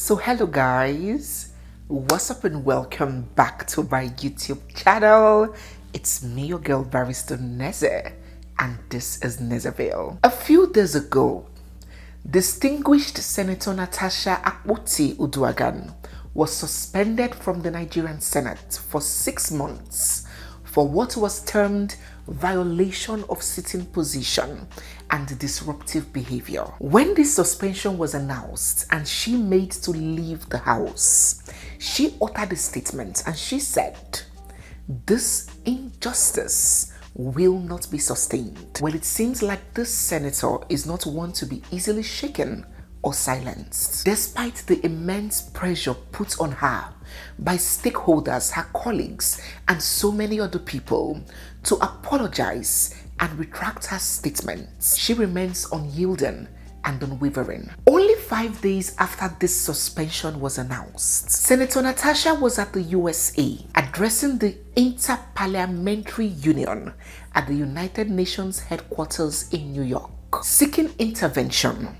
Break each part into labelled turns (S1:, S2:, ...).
S1: So hello guys, what's up and welcome back to my YouTube channel. It's me, your girl barrister Neze, and this is Nezeville. A few days ago, distinguished Senator Natasha Uduaghan was suspended from the Nigerian Senate for 6 months for what was termed violation of sitting position and disruptive behavior. When this suspension was announced and she made to leave the house, she uttered a statement and she said, "This injustice will not be sustained." Well, it seems like this senator is not one to be easily shaken or silenced. Despite the immense pressure put on her by stakeholders, her colleagues, and so many other people to apologize and retract her statements, she remains unyielding and unwavering. Only 5 days after this suspension was announced, Senator Natasha was at the USA addressing the Inter-Parliamentary Union at the United Nations headquarters in New York, seeking intervention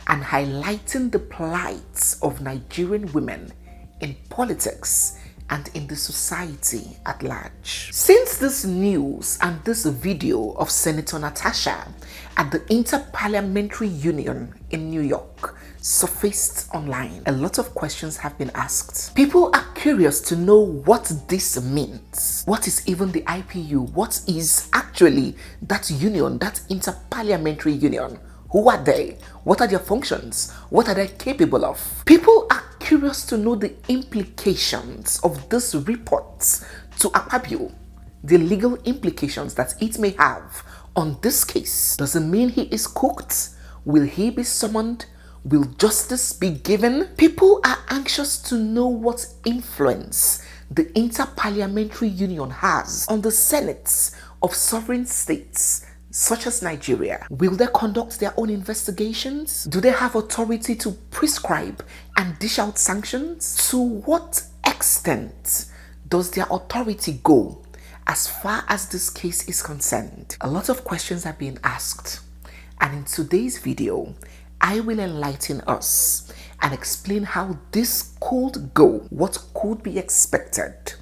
S1: and highlighting the plight of Nigerian women in politics and in the society at large. Since this news and this video of Senator Natasha at the Inter-Parliamentary Union in New York surfaced online, a lot of questions have been asked. People are curious to know what this means. What is even the IPU? What is actually that union, that Inter-Parliamentary Union? Who are they? What are their functions? What are they capable of? People are curious to know the implications of this report to Akpabio, the legal implications that it may have on this case. Does it mean he is cooked? Will he be summoned? Will justice be given? People are anxious to know what influence the Inter-Parliamentary Union has on the senates of sovereign states such as Nigeria. Will they conduct their own investigations? Do they have authority to prescribe and dish out sanctions? To what extent does their authority go as far as this case is concerned? A lot of questions are being asked, and in today's video, I will enlighten us and explain how this could go, what could be expected.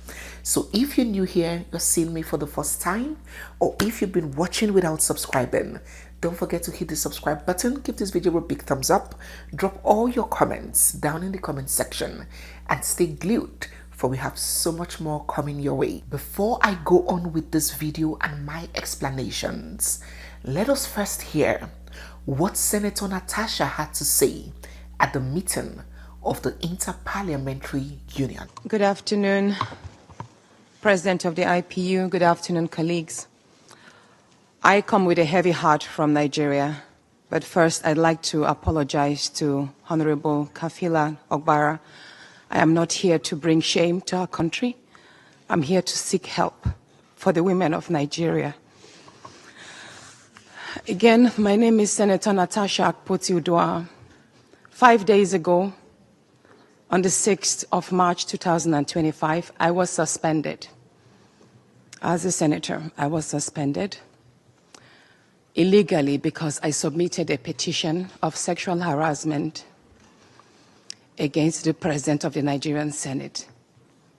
S1: So if you're new here, you're seeing me for the first time, or if you've been watching without subscribing, don't forget to hit the subscribe button, give this video a big thumbs up, drop all your comments down in the comment section, and stay glued, for we have so much more coming your way. Before I go on with this video and my explanations, let us first hear what Senator Natasha had to say at the meeting of the Inter-Parliamentary Union.
S2: Good afternoon, President of the IPU. Good afternoon, colleagues. I come with a heavy heart from Nigeria, but first I'd like to apologize to Honorable Kafila Ogbara. I am not here to bring shame to our country. I'm here to seek help for the women of Nigeria. Again, my name is Senator Natasha Uduaghan. 5 days ago, on the 6th of March 2025, I was suspended. As a senator, I was suspended illegally because I submitted a petition of sexual harassment against the President of the Nigerian Senate,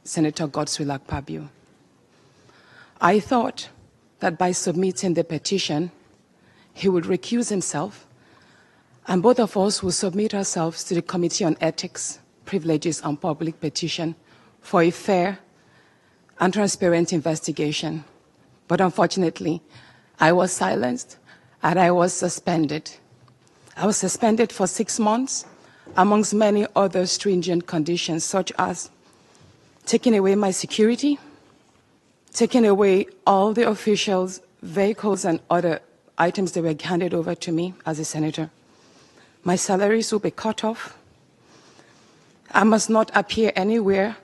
S2: Senator Godswill Akpabio. I thought that by submitting the petition, he would recuse himself, and both of us would submit ourselves to the Committee on Ethics, Privileges and Public Petition for a fair and transparent investigation. But unfortunately, I was silenced and I was suspended. I was suspended for 6 months, amongst many other stringent conditions, such as taking away my security, taking away all the officials' vehicles and other items that were handed over to me as a senator. My salaries will be cut off. I must not appear anywhere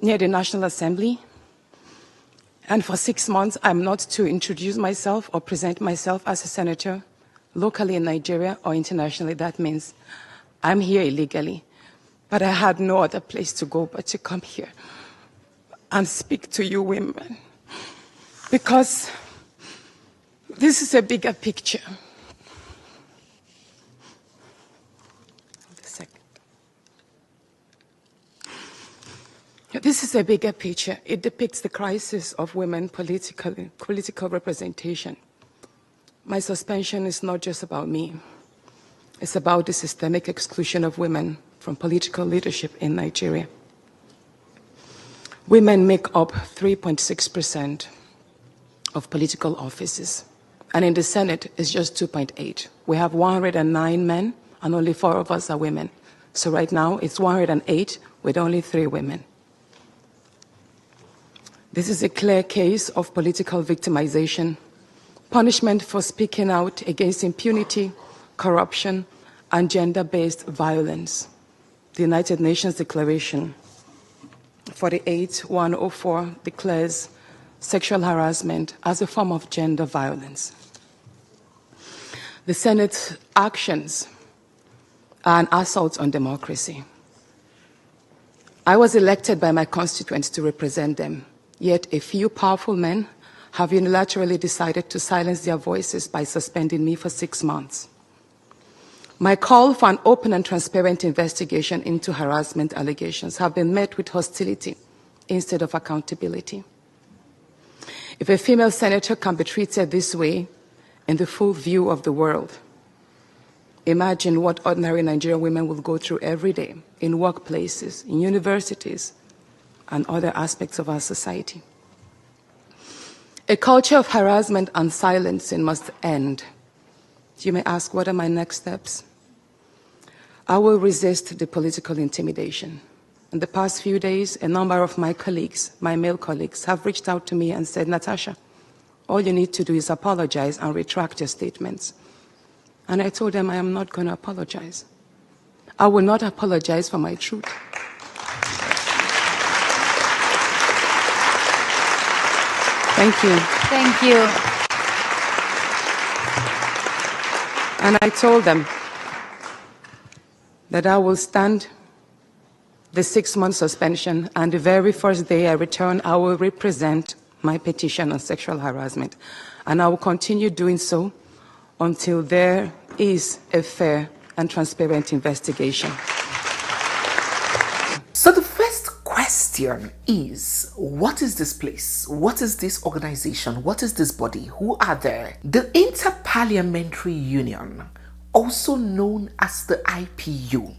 S2: near the National Assembly. And for 6 months, I'm not to introduce myself or present myself as a senator locally in Nigeria or internationally. That means I'm here illegally. But I had no other place to go but to come here and speak to you women. Because this is a bigger picture. is a bigger picture. It depicts the crisis of women political representation. My suspension is not just about me. It's about the systemic exclusion of women from political leadership in Nigeria. Women make up 3.6% of political offices, and in the Senate, it's just 2.8. We have 109 men, and only 4 of us are women. So right now, it's 108 with only 3 women. This is a clear case of political victimization, punishment for speaking out against impunity, corruption, and gender-based violence. The United Nations Declaration 48/104 declares sexual harassment as a form of gender violence. The Senate's actions are an assault on democracy. I was elected by my constituents to represent them, yet a few powerful men have unilaterally decided to silence their voices by suspending me for 6 months. My call for an open and transparent investigation into harassment allegations have been met with hostility instead of accountability. If a female senator can be treated this way in the full view of the world, imagine what ordinary Nigerian women will go through every day in workplaces, in universities, and other aspects of our society. A culture of harassment and silencing must end. You may ask, what are my next steps? I will resist the political intimidation. In the past few days, a number of my colleagues, my male colleagues, have reached out to me and said, Natasha, all you need to do is apologize and retract your statements. And I told them I am not going to apologize. I will not apologize for my truth. Thank you.
S3: Thank you.
S2: And I told them that I will stand the 6-month suspension, and the very first day I return, I will represent my petition on sexual harassment. And I will continue doing so until there is a fair and transparent investigation.
S1: So the first question is, what is this place? What is this organization? What is this body? Who are there? The Inter-Parliamentary Union, also known as the IPU,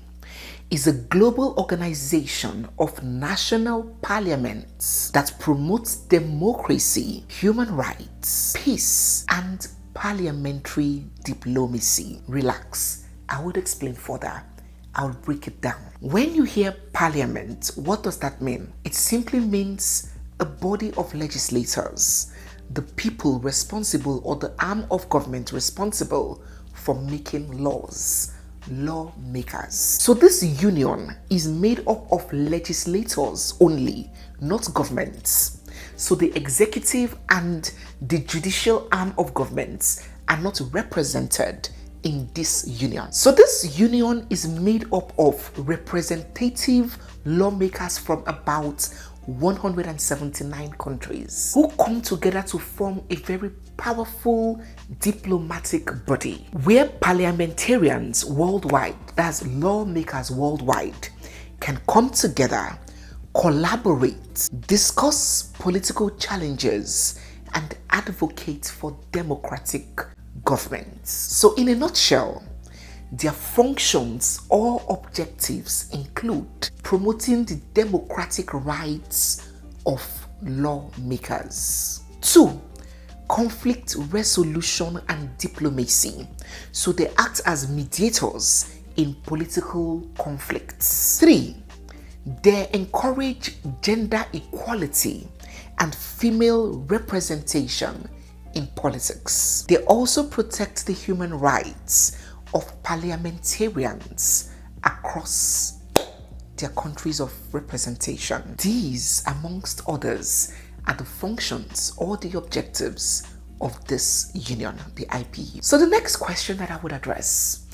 S1: is a global organization of national parliaments that promotes democracy, human rights, peace, and parliamentary diplomacy. Relax, I will explain further. I'll break it down. When you hear parliament, what does that mean? It simply means a body of legislators, the people responsible, or the arm of government responsible for making laws, lawmakers. So this union is made up of legislators only, not governments. So the executive and the judicial arm of governments are not represented in this union. So this union is made up of representative lawmakers from about 179 countries who come together to form a very powerful diplomatic body where parliamentarians worldwide, that's lawmakers worldwide, can come together, collaborate, discuss political challenges, and advocate for democratic governments. So in a nutshell, their functions or objectives include promoting the democratic rights of lawmakers. 2, conflict resolution and diplomacy. So they act as mediators in political conflicts. 3, they encourage gender equality and female representation in politics. They also protect the human rights of parliamentarians across their countries of representation. These, amongst others, are the functions or the objectives of this union, the IPU. So the next question that I would address,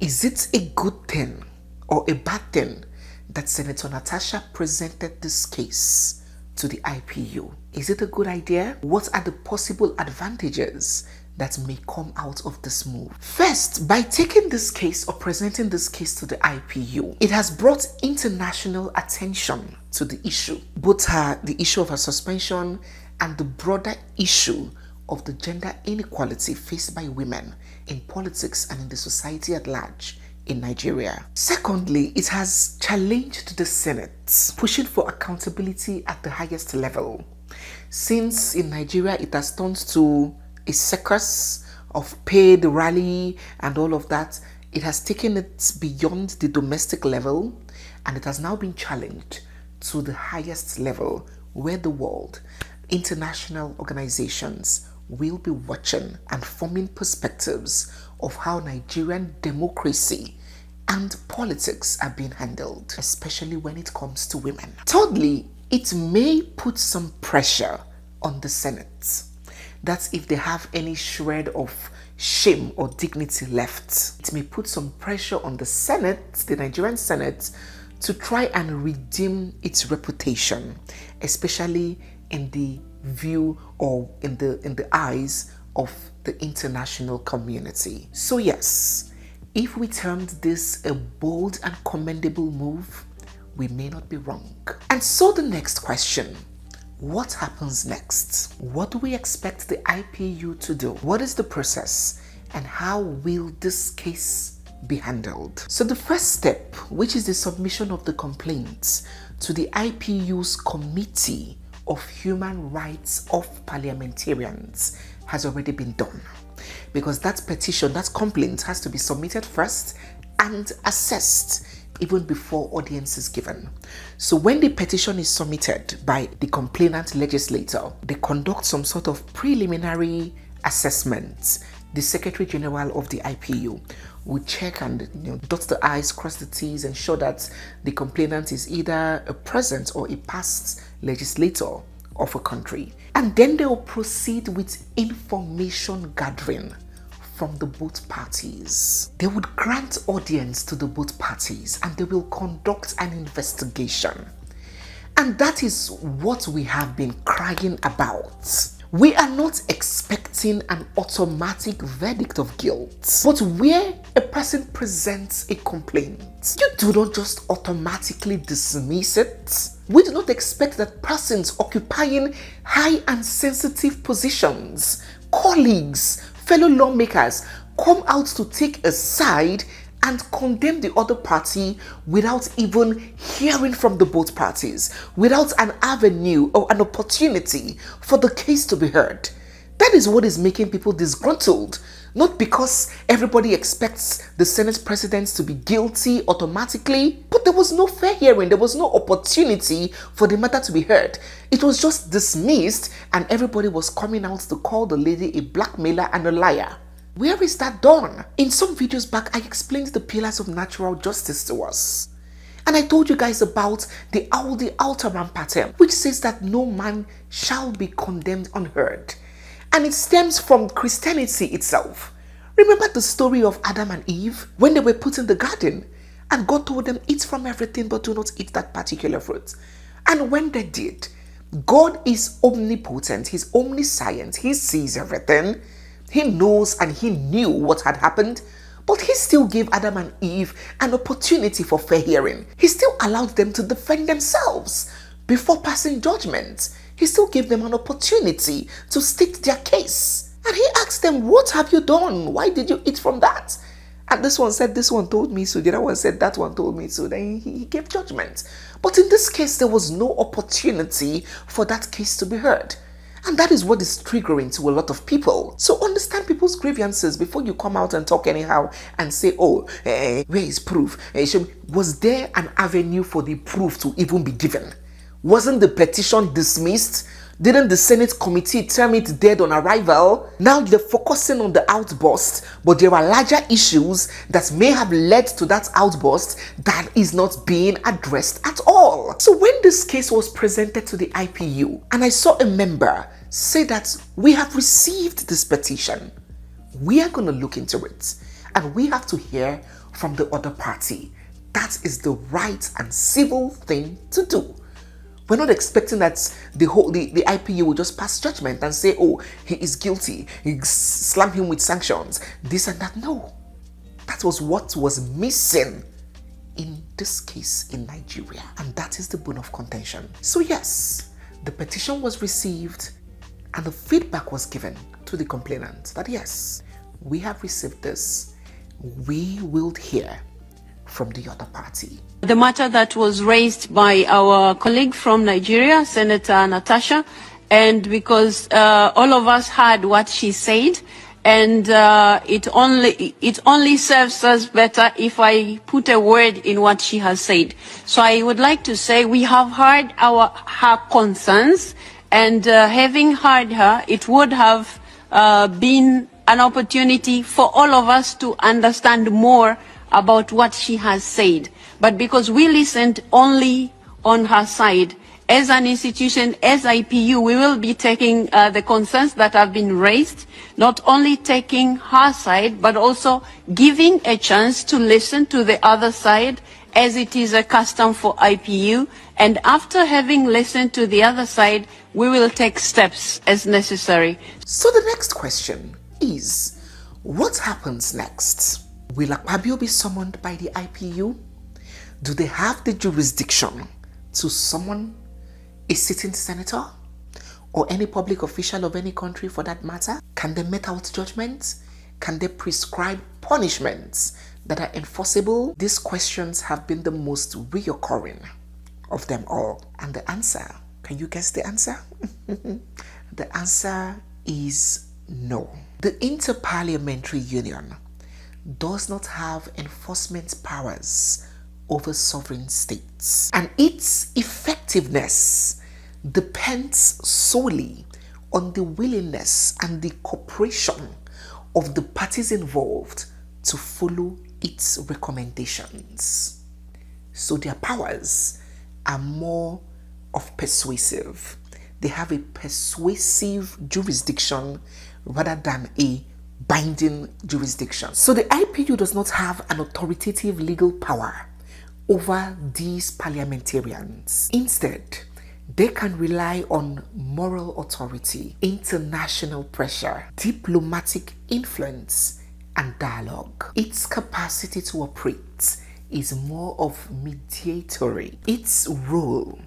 S1: is it a good thing or a bad thing that Senator Natasha presented this case to the IPU? Is it a good idea? What are the possible advantages that may come out of this move. First, by taking this case or presenting this case to the IPU, it has brought international attention to the issue, both the issue of her suspension and the broader issue of the gender inequality faced by women in politics and in the society at large in Nigeria. Secondly, it has challenged the Senate, pushing for accountability at the highest level. Since in Nigeria it has turned to a circus of paid rally and all of that, it has taken it beyond the domestic level and it has now been challenged to the highest level where the world, international organizations will be watching and forming perspectives of how Nigerian democracy and politics are being handled, especially when it comes to women. Thirdly, it may put some pressure on the Senate. That's if they have any shred of shame or dignity left. It may put some pressure on the Senate, the Nigerian Senate, to try and redeem its reputation, especially in the view or in the eyes of the international community. So yes, if we termed this a bold and commendable move, we may not be wrong. And so the next question: what happens next? What do we expect the IPU to do? What is the process and how will this case be handled? So the first step, which is the submission of the complaints to the IPU's Committee of Human Rights of Parliamentarians, has already been done. Because that petition, that complaint has to be submitted first and assessed even before audience is given. So when the petition is submitted by the complainant legislator, they conduct some sort of preliminary assessment. The Secretary General of the IPU will check and dot the I's, cross the T's, ensure that the complainant is either a present or a past legislator of a country. And then they will proceed with information gathering from the both parties. They would grant audience to the both parties and they will conduct an investigation. And that is what we have been crying about. We are not expecting an automatic verdict of guilt, but where a person presents a complaint, you do not just automatically dismiss it. We do not expect that persons occupying high and sensitive positions, colleagues, fellow lawmakers, come out to take a side and condemn the other party without even hearing from the both parties, without an avenue or an opportunity for the case to be heard. That is what is making people disgruntled, not because everybody expects the Senate president to be guilty automatically, but there was no fair hearing, there was no opportunity for the matter to be heard. It was just dismissed and everybody was coming out to call the lady a blackmailer and a liar. Where is that done? In some videos back, I explained the pillars of natural justice to us. And I told you guys about the Alderman pattern, which says that no man shall be condemned unheard. And it stems from Christianity itself. Remember the story of Adam and Eve when they were put in the garden and God told them, eat from everything but do not eat that particular fruit. And when they did, God is omnipotent, he's omniscient, he sees everything. He knows and he knew what had happened, but he still gave Adam and Eve an opportunity for fair hearing. He still allowed them to defend themselves before passing judgment. He still gave them an opportunity to state their case. And he asked them, what have you done? Why did you eat from that? And this one said, this one told me so. The other one said, that one told me so. Then he gave judgment. But in this case, there was no opportunity for that case to be heard. And that is what is triggering to a lot of people. So understand people's grievances before you come out and talk anyhow and say, oh, where is proof? Was there an avenue for the proof to even be given? Wasn't the petition dismissed? Didn't the Senate committee term it dead on arrival? Now they're focusing on the outburst, but there are larger issues that may have led to that outburst that is not being addressed at all. So when this case was presented to the IPU, and I saw a member say that we have received this petition, we are going to look into it, and we have to hear from the other party. That is the right and civil thing to do. We're not expecting that the IPU will just pass judgment and say, oh, he is guilty, slam him with sanctions, this and that. No. That was what was missing in this case in Nigeria. And that is the bone of contention. So yes, the petition was received and the feedback was given to the complainant that yes, we have received this. We will hear from the other party.
S3: The matter that was raised by our colleague from Nigeria, Senator Natasha, and because all of us heard what she said, and it only serves us better if I put a word in what she has said. So I would like to say we have heard her concerns, and having heard her, it would have been an opportunity for all of us to understand more about what she has said. But because we listened only on her side, as an institution, as IPU, we will be taking the concerns that have been raised, not only taking her side, but also giving a chance to listen to the other side, as it is a custom for IPU. And after having listened to the other side, we will take steps as necessary.
S1: So the next question is, what happens next? Will Akpabio be summoned by the IPU? Do they have the jurisdiction to summon a sitting senator or any public official of any country for that matter? Can they mete out judgments? Can they prescribe punishments that are enforceable? These questions have been the most reoccurring of them all. And the answer, can you guess the answer? The answer is no. The Inter-Parliamentary Union does not have enforcement powers over sovereign states, and its effectiveness depends solely on the willingness and the cooperation of the parties involved to follow its recommendations. So their powers are more of persuasive. They have a persuasive jurisdiction rather than a binding jurisdiction. So the IPU does not have an authoritative legal power over these parliamentarians. Instead, they can rely on moral authority, international pressure, diplomatic influence, and dialogue. Its capacity to operate is more of mediatory. Its role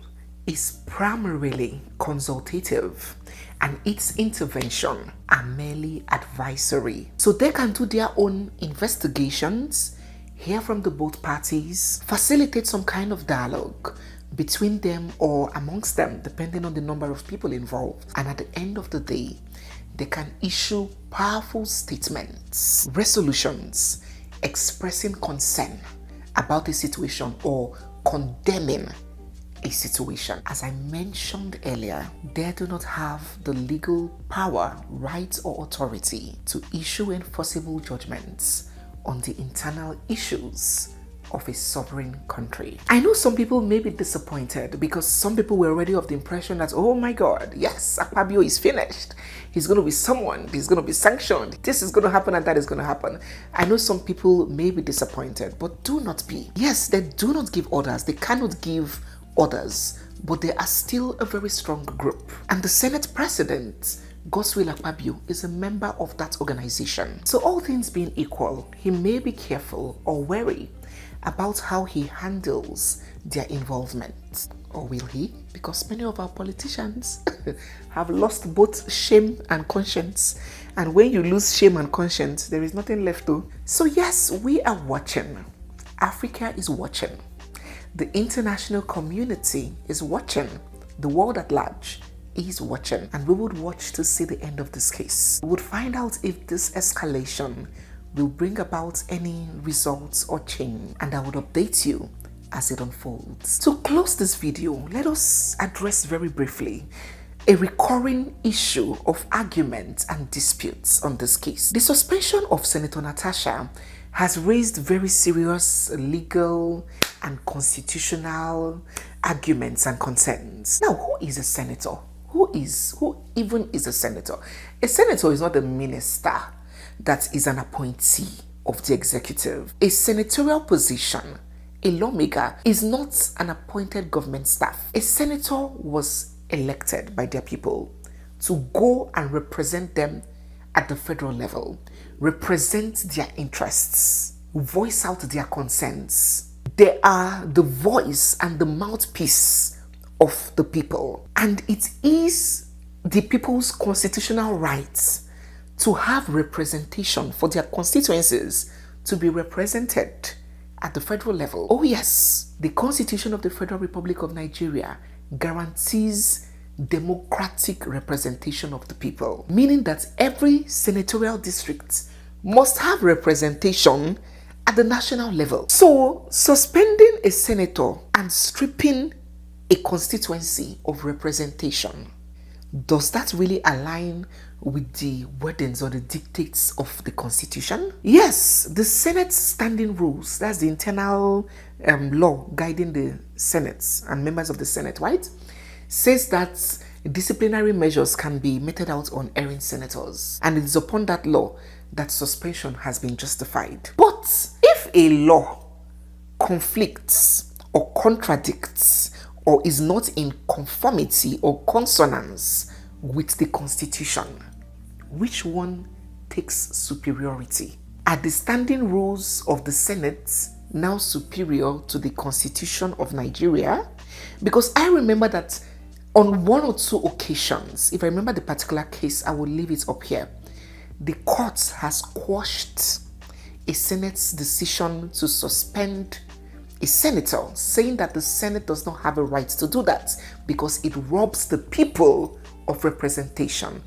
S1: is primarily consultative, and its intervention are merely advisory. So they can do their own investigations, hear from the both parties, facilitate some kind of dialogue between them or amongst them, depending on the number of people involved. And at the end of the day, they can issue powerful statements, resolutions, expressing concern about a situation or condemning a situation. As I mentioned earlier, they do not have the legal power, right, or authority to issue enforceable judgments on the internal issues of a sovereign country. I know some people may be disappointed because some people were already of the impression that, oh my God, yes, Akpabio is finished. He's going to be summoned. He's going to be sanctioned. This is going to happen and that is going to happen. I know some people may be disappointed, but do not be. Yes, they do not give orders. They cannot give orders, but they are still a very strong group. And the Senate President, Godswill Akpabio, is a member of that organization. So all things being equal, he may be careful or wary about how he handles their involvement. Or will he? Because many of our politicians have lost both shame and conscience. And when you lose shame and conscience, there is nothing left to. So yes, we are watching. Africa is watching. The international community is watching. The world at large is watching. And we would watch to see the end of this case. We would find out if this escalation will bring about any results or change. And I would update you as it unfolds. To close this video, let us address very briefly a recurring issue of arguments and disputes on this case. The suspension of Senator Natasha has raised very serious legal and constitutional arguments and concerns. Now, who is a senator? Who even is a senator? A senator is not a minister that is an appointee of the executive. A senatorial position a lawmaker is not an appointed government staff. A senator was elected by their people to go and represent them at the federal level, represent their interests, voice out their concerns. They are the voice and the mouthpiece of the people. And it is the people's constitutional rights to have representation for their constituencies to be represented at the federal level. Oh yes, the Constitution of the Federal Republic of Nigeria guarantees democratic representation of the people, meaning that every senatorial district must have representation at the national level. So, suspending a senator and stripping a constituency of representation, does that really align with the wordings or the dictates of the Constitution? Yes, the Senate's standing rules, that's the internal law guiding the Senate and members of the Senate, right? Says that disciplinary measures can be meted out on erring senators, and it is upon that law that suspension has been justified. But if a law conflicts or contradicts or is not in conformity or consonance with the Constitution, which one takes superiority? Are the standing rules of the Senate now superior to the Constitution of Nigeria? Because I remember that on one or two occasions, if I remember the particular case, I will leave it up here, the court has quashed a Senate's decision to suspend a senator, saying that the Senate does not have a right to do that because it robs the people of representation,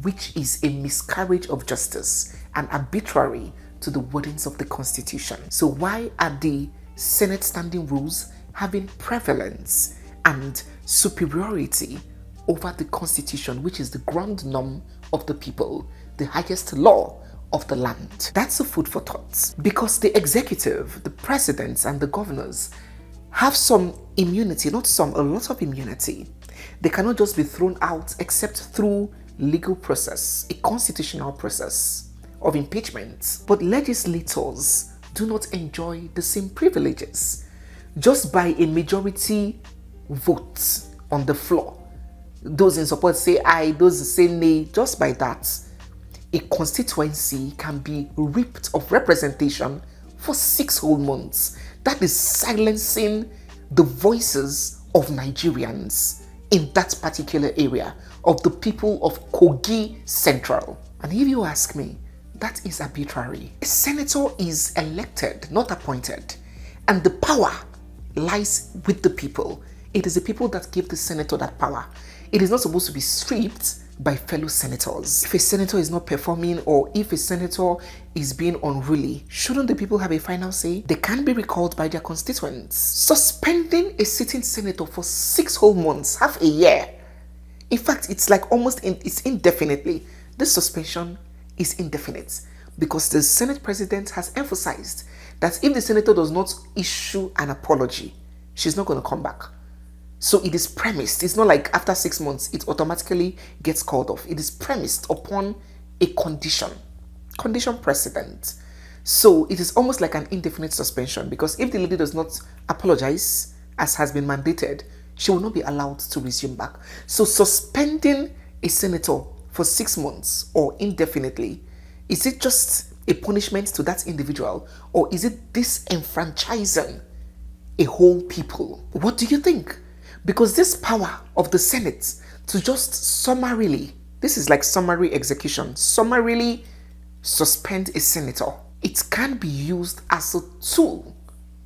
S1: which is a miscarriage of justice and arbitrary to the wordings of the Constitution. So why are the Senate standing rules having prevalence and superiority over the Constitution, which is the ground norm of the people, the highest law of the land? That's a food for thought, because the executive, the presidents and the governors have some immunity, not some, a lot of immunity. They cannot just be thrown out except through legal process, a constitutional process of impeachment. But legislators do not enjoy the same privileges. Just by a majority vote on the floor, those in support say aye, those say nay, just by that, a constituency can be ripped of representation for 6 whole months. That is silencing the voices of Nigerians in that particular area, of the people of Kogi Central. And if you ask me, that is arbitrary. A senator is elected, not appointed, and the power lies with the people. It is the people that give the senator that power. It is not supposed to be stripped by fellow senators. If a senator is not performing, or if a senator is being unruly, shouldn't the people have a final say? They can be recalled by their constituents. Suspending a sitting senator for 6 whole months, half a year. In fact, it's like it's indefinitely. This suspension is indefinite because the Senate president has emphasized that if the senator does not issue an apology, she's not going to come back. So it is premised. It's not like after 6 months, it automatically gets called off. It is premised upon a condition precedent. So it is almost like an indefinite suspension, because if the lady does not apologize, as has been mandated, she will not be allowed to resume back. So suspending a senator for 6 months or indefinitely, is it just a punishment to that individual, or is it disenfranchising a whole people? What do you think? Because this power of the Senate to just summarily, this is like summary execution, summarily suspend a senator, it can be used as a tool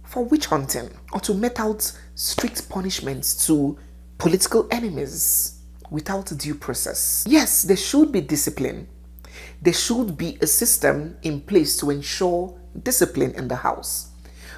S1: for witch hunting or to mete out strict punishments to political enemies without due process. Yes, there should be discipline. There should be a system in place to ensure discipline in the House.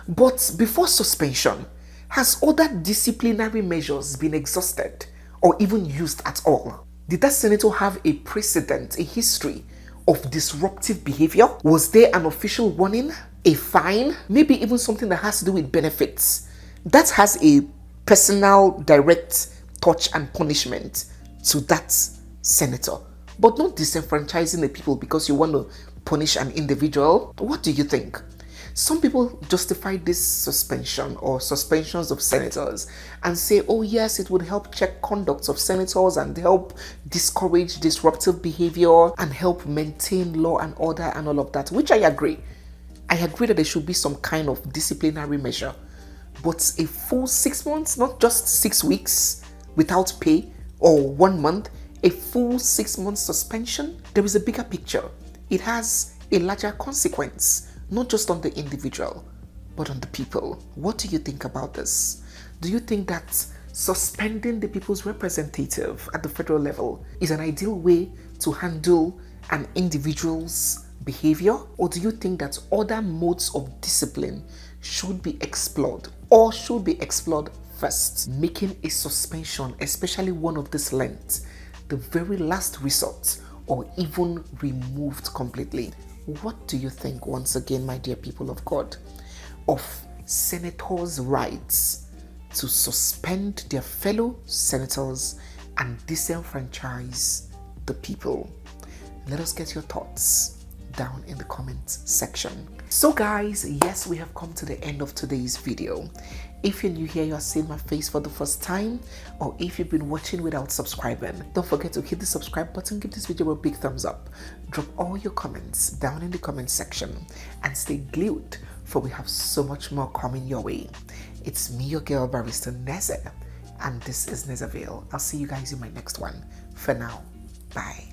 S1: But before suspension, has other disciplinary measures been exhausted or even used at all? Did that senator have a precedent, a history of disruptive behavior? Was there an official warning, a fine, maybe even something that has to do with benefits? That has a personal, direct touch and punishment to that senator, but not disenfranchising the people because you want to punish an individual. What do you think? Some people justify this suspension or suspensions of senators and say, oh yes, it would help check conduct of senators and help discourage disruptive behavior and help maintain law and order and all of that, which I agree. I agree that there should be some kind of disciplinary measure. But a full 6 months, not just 6 weeks without pay or 1 month, a full 6 months suspension, there is a bigger picture. It has a larger consequence, not just on the individual, but on the people. What do you think about this? Do you think that suspending the people's representative at the federal level is an ideal way to handle an individual's behavior? Or do you think that other modes of discipline should be explored or should be explored first, making a suspension, especially one of this length, the very last resort, or even removed completely? What do you think, once again, my dear people of God, of senators' rights to suspend their fellow senators and disenfranchise the people? Let us get your thoughts down in the comments section. So guys, yes, we have come to the end of today's video. If you're new here, you're seeing my face for the first time, or if you've been watching without subscribing, don't forget to hit the subscribe button, give this video a big thumbs up, drop all your comments down in the comment section, and stay glued, for we have so much more coming your way. It's me, your girl, Barrister Neze, and this is Nezeville. I'll see you guys in my next one. For now, bye.